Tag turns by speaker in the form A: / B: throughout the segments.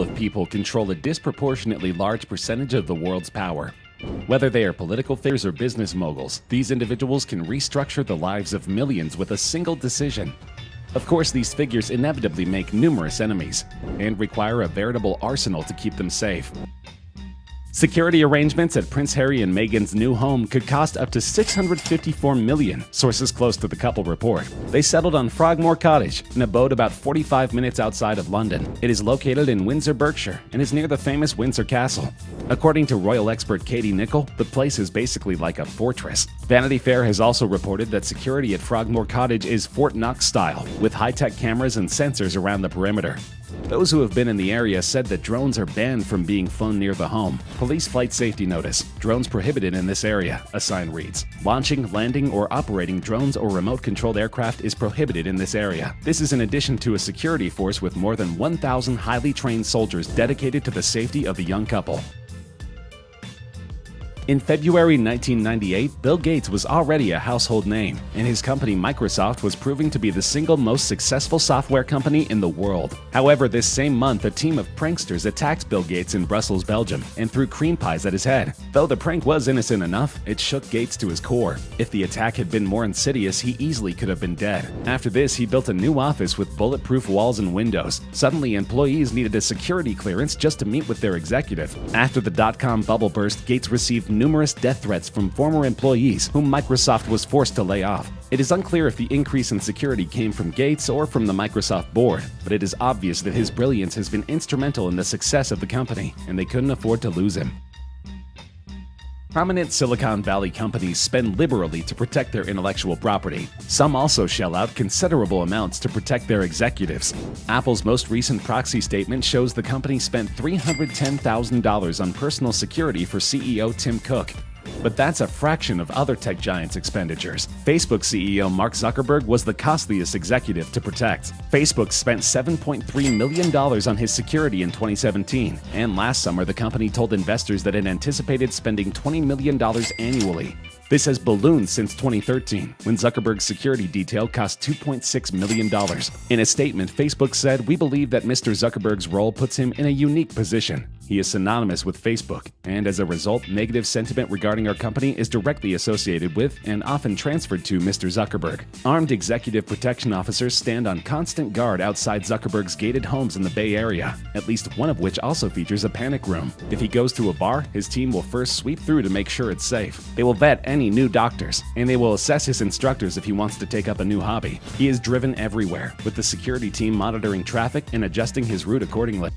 A: of people control a disproportionately large percentage of the world's power. Whether they are political figures or business moguls, these individuals can restructure the lives of millions with a single decision. Of course, these figures inevitably make numerous enemies and require a veritable arsenal to keep them safe. Security arrangements at Prince Harry and Meghan's new home could cost up to $654 million, sources close to the couple report. They settled on Frogmore Cottage, an abode about 45 minutes outside of London. It is located in Windsor, Berkshire, and is near the famous Windsor Castle. According to royal expert Katie Nicholl, the place is basically like a fortress. Vanity Fair has also reported that security at Frogmore Cottage is Fort Knox style, with high-tech cameras and sensors around the perimeter. Those who have been in the area said that drones are banned from being flown near the home. Police flight safety notice. Drones prohibited in this area, a sign reads. Launching, landing, or operating drones or remote-controlled aircraft is prohibited in this area. This is in addition to a security force with more than 1,000 highly trained soldiers dedicated to the safety of the young couple. In February 1998, Bill Gates was already a household name, and his company Microsoft was proving to be the single most successful software company in the world. However, this same month, a team of pranksters attacked Bill Gates in Brussels, Belgium, and threw cream pies at his head. Though the prank was innocent enough, it shook Gates to his core. If the attack had been more insidious, he easily could have been dead. After this, he built a new office with bulletproof walls and windows. Suddenly, employees needed a security clearance just to meet with their executive. After the dot-com bubble burst, Gates received numerous death threats from former employees whom Microsoft was forced to lay off. It is unclear if the increase in security came from Gates or from the Microsoft board, but it is obvious that his brilliance has been instrumental in the success of the company, and they couldn't afford to lose him. Prominent Silicon Valley companies spend liberally to protect their intellectual property. Some also shell out considerable amounts to protect their executives. Apple's most recent proxy statement shows the company spent $310,000 on personal security for CEO Tim Cook. But that's a fraction of other tech giants' expenditures. Facebook CEO Mark Zuckerberg was the costliest executive to protect. Facebook spent $7.3 million on his security in 2017, and last summer the company told investors that it anticipated spending $20 million annually. This has ballooned since 2013, when Zuckerberg's security detail cost $2.6 million. In a statement, Facebook said, "We believe that Mr. Zuckerberg's role puts him in a unique position. He is synonymous with Facebook, and as a result, negative sentiment regarding our company is directly associated with and often transferred to Mr. Zuckerberg." Armed executive protection officers stand on constant guard outside Zuckerberg's gated homes in the Bay Area, at least one of which also features a panic room. If he goes to a bar, his team will first sweep through to make sure it's safe. They will vet any new doctors, and they will assess his instructors if he wants to take up a new hobby. He is driven everywhere, with the security team monitoring traffic and adjusting his route accordingly.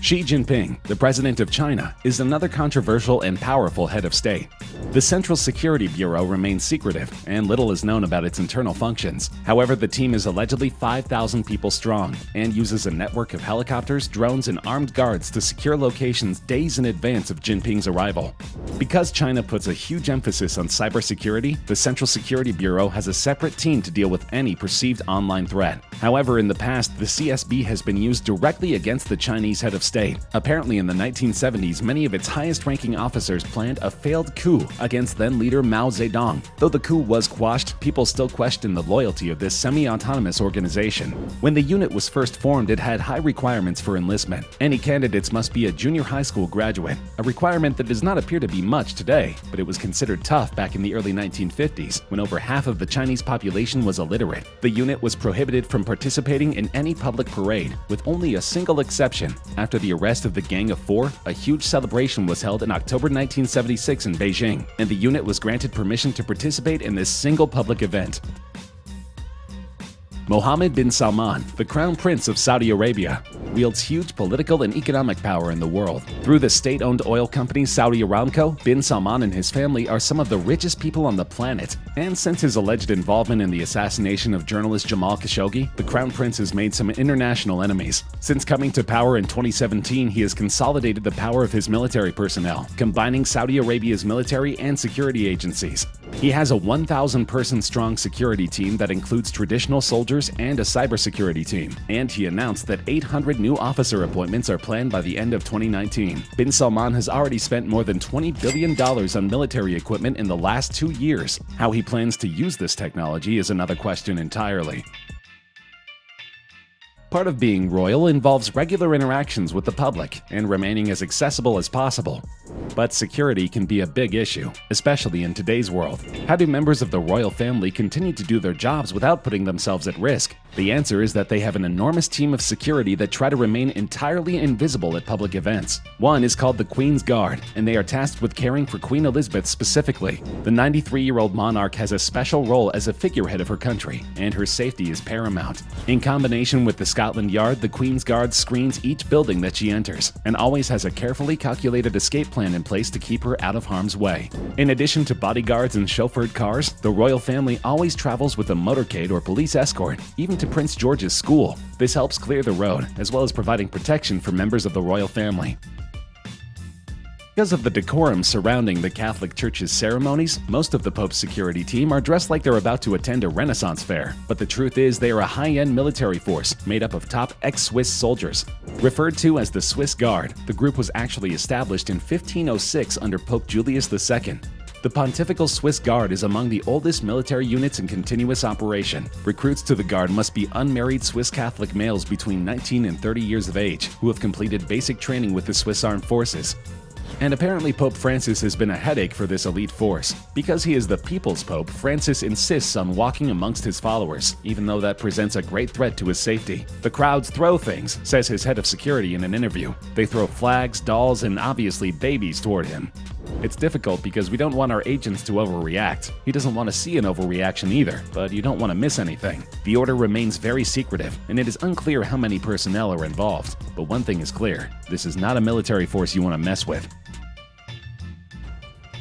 A: Xi Jinping, the president of China, is another controversial and powerful head of state. The Central Security Bureau remains secretive, and little is known about its internal functions. However, the team is allegedly 5,000 people strong and uses a network of helicopters, drones, and armed guards to secure locations days in advance of Jinping's arrival. Because China puts a huge emphasis on cybersecurity, the Central Security Bureau has a separate team to deal with any perceived online threat. However, in the past, the CSB has been used directly against the Chinese head of state. Apparently, in the 1970s, many of its highest-ranking officers planned a failed coup against then-leader Mao Zedong. Though the coup was quashed, people still question the loyalty of this semi-autonomous organization. When the unit was first formed, it had high requirements for enlistment. Any candidates must be a junior high school graduate, a requirement that does not appear to be much today, but it was considered tough back in the early 1950s, when over half of the Chinese population was illiterate. The unit was prohibited from participating in any public parade, with only a single exception. After the arrest of the Gang of Four, a huge celebration was held in October 1976 in Beijing, and the unit was granted permission to participate in this single public event. Mohammed bin Salman, the Crown Prince of Saudi Arabia, wields huge political and economic power in the world. Through the state-owned oil company Saudi Aramco, bin Salman and his family are some of the richest people on the planet. And since his alleged involvement in the assassination of journalist Jamal Khashoggi, the Crown Prince has made some international enemies. Since coming to power in 2017, he has consolidated the power of his military personnel, combining Saudi Arabia's military and security agencies. He has a 1,000-person strong security team that includes traditional soldiers and a cybersecurity team, and he announced that 800 new officer appointments are planned by the end of 2019. Bin Salman has already spent more than $20 billion on military equipment in the last 2 years. How he plans to use this technology is another question entirely. Part of being royal involves regular interactions with the public and remaining as accessible as possible. But security can be a big issue, especially in today's world. How do members of the royal family continue to do their jobs without putting themselves at risk? The answer is that they have an enormous team of security that try to remain entirely invisible at public events. One is called the Queen's Guard, and they are tasked with caring for Queen Elizabeth specifically. The 93-year-old monarch has a special role as a figurehead of her country, and her safety is paramount. In combination with the Scotland Yard, the Queen's Guard screens each building that she enters, and always has a carefully calculated escape plan in place to keep her out of harm's way. In addition to bodyguards and chauffeured cars, the royal family always travels with a motorcade or police escort, even to Prince George's school. This helps clear the road, as well as providing protection for members of the royal family. Because of the decorum surrounding the Catholic Church's ceremonies, most of the Pope's security team are dressed like they're about to attend a Renaissance fair. But the truth is they are a high-end military force made up of top ex-Swiss soldiers. Referred to as the Swiss Guard, the group was actually established in 1506 under Pope Julius II. The Pontifical Swiss Guard is among the oldest military units in continuous operation. Recruits to the Guard must be unmarried Swiss Catholic males between 19 and 30 years of age who have completed basic training with the Swiss Armed Forces. And apparently Pope Francis has been a headache for this elite force. Because he is the People's Pope, Francis insists on walking amongst his followers, even though that presents a great threat to his safety. The crowds throw things, says his head of security in an interview. They throw flags, dolls, and obviously babies toward him. It's difficult because we don't want our agents to overreact. He doesn't want to see an overreaction either, but you don't want to miss anything. The order remains very secretive, and it is unclear how many personnel are involved. But one thing is clear, this is not a military force you want to mess with.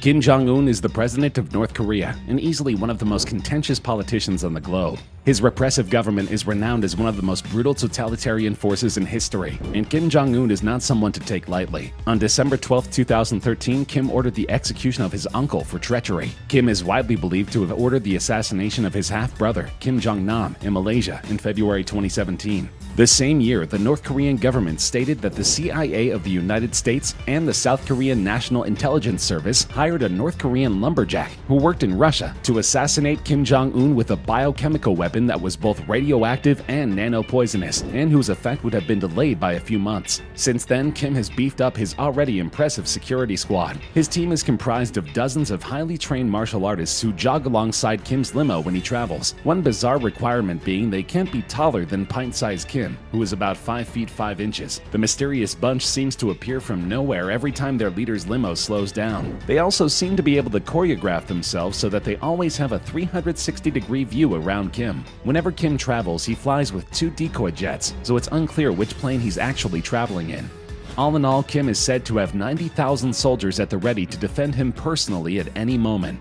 A: Kim Jong-un is the president of North Korea and easily one of the most contentious politicians on the globe. His repressive government is renowned as one of the most brutal totalitarian forces in history, and Kim Jong-un is not someone to take lightly. On December 12, 2013, Kim ordered the execution of his uncle for treachery. Kim is widely believed to have ordered the assassination of his half-brother, Kim Jong-nam, in Malaysia in February 2017. The same year, the North Korean government stated that the CIA of the United States and the South Korean National Intelligence Service hired a North Korean lumberjack who worked in Russia to assassinate Kim Jong-un with a biochemical weapon that was both radioactive and nano-poisonous, and whose effect would have been delayed by a few months. Since then, Kim has beefed up his already impressive security squad. His team is comprised of dozens of highly trained martial artists who jog alongside Kim's limo when he travels. One bizarre requirement being they can't be taller than pint-sized Kim, who is about 5 feet 5 inches. The mysterious bunch seems to appear from nowhere every time their leader's limo slows down. They also seem to be able to choreograph themselves so that they always have a 360-degree view around Kim. Whenever Kim travels, he flies with 2 decoy jets, so it's unclear which plane he's actually traveling in. All in all, Kim is said to have 90,000 soldiers at the ready to defend him personally at any moment.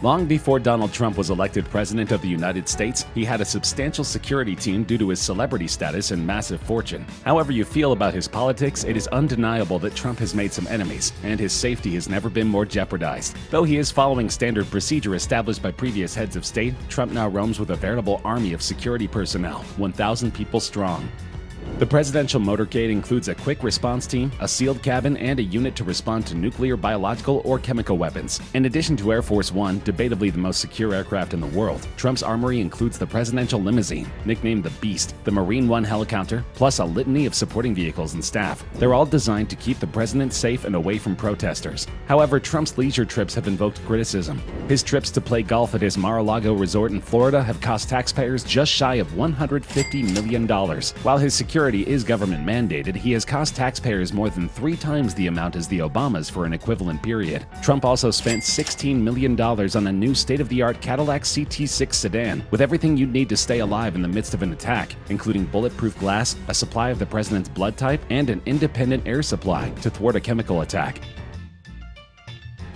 A: Long before Donald Trump was elected President of the United States, he had a substantial security team due to his celebrity status and massive fortune. However you feel about his politics, it is undeniable that Trump has made some enemies, and his safety has never been more jeopardized. Though he is following standard procedure established by previous heads of state, Trump now roams with a veritable army of security personnel, 1,000 people strong. The presidential motorcade includes a quick response team, a sealed cabin, and a unit to respond to nuclear, biological, or chemical weapons. In addition to Air Force One, debatably the most secure aircraft in the world, Trump's armory includes the presidential limousine, nicknamed the Beast, the Marine One helicopter, plus a litany of supporting vehicles and staff. They're all designed to keep the president safe and away from protesters. However, Trump's leisure trips have invoked criticism. His trips to play golf at his Mar-a-Lago resort in Florida have cost taxpayers just shy of $150 million. While his security is government mandated, he has cost taxpayers more than 3 times the amount as the Obamas for an equivalent period. Trump also spent $16 million on a new state-of-the-art Cadillac CT6 sedan, with everything you'd need to stay alive in the midst of an attack, including bulletproof glass, a supply of the president's blood type, and an independent air supply to thwart a chemical attack.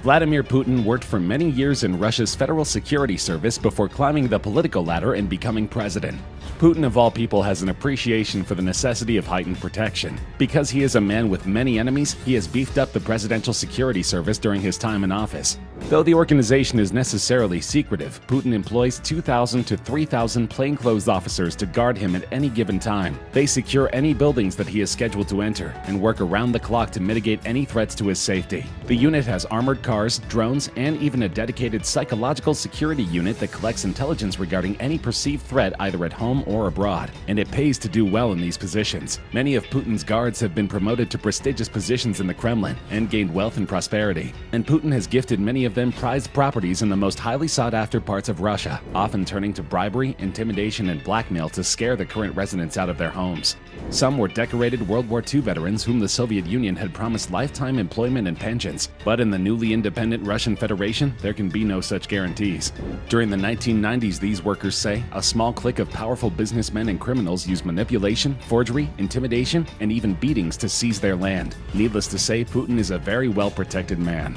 A: Vladimir Putin worked for many years in Russia's Federal Security Service before climbing the political ladder and becoming president. Putin, of all people, has an appreciation for the necessity of heightened protection. Because he is a man with many enemies, he has beefed up the Presidential Security Service during his time in office. Though the organization is necessarily secretive, Putin employs 2,000 to 3,000 plainclothes officers to guard him at any given time. They secure any buildings that he is scheduled to enter and work around the clock to mitigate any threats to his safety. The unit has armored cars, drones, and even a dedicated psychological security unit that collects intelligence regarding any perceived threat either at home or abroad. And it pays to do well in these positions. Many of Putin's guards have been promoted to prestigious positions in the Kremlin and gained wealth and prosperity. And Putin has gifted many of them prized properties in the most highly sought-after parts of Russia, often turning to bribery, intimidation, and blackmail to scare the current residents out of their homes. Some were decorated World War II veterans whom the Soviet Union had promised lifetime employment and pensions, but in the newly independent Russian Federation, there can be no such guarantees. During the 1990s, these workers say, a small clique of powerful businessmen and criminals used manipulation, forgery, intimidation, and even beatings to seize their land. Needless to say, Putin is a very well-protected man.